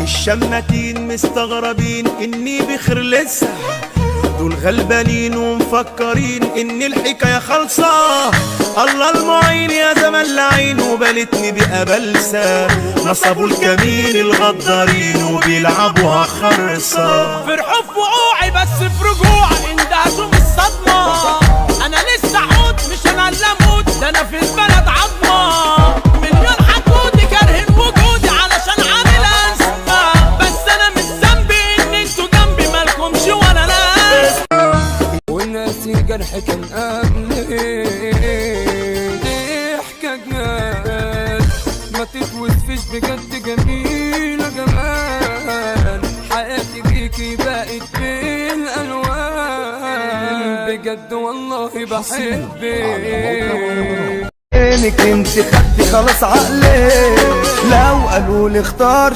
الشماتين مستغربين اني بخير لسه، دول غلبانين ومفكرين ان الحكايه خالصه. الله المعين يا زمن لعين وبالتني بقى بلسه، نصبوا الكمين الغدارين وبيلعبوها خرصه. فرحوا في وقوعي بس في رجوعي اندهشوا من الصدمه. انا لسه عود مش انا اللي اموت، ده انا في البلد عظمه. مليون حقودي كارهين وجودي علشان عامل ازمه، بس انا مش ذنبي ان انتوا جنبي مالكمش ولا ناس. وناسي جرح كان قبلي ضحكة جمال ما تتوصفش بجد، جميلة جمال حياتي بيكي بقت بالألوان، بجد والله بحبك. انك انت خدتي خلاص عقلي، لو قالوا لي اختار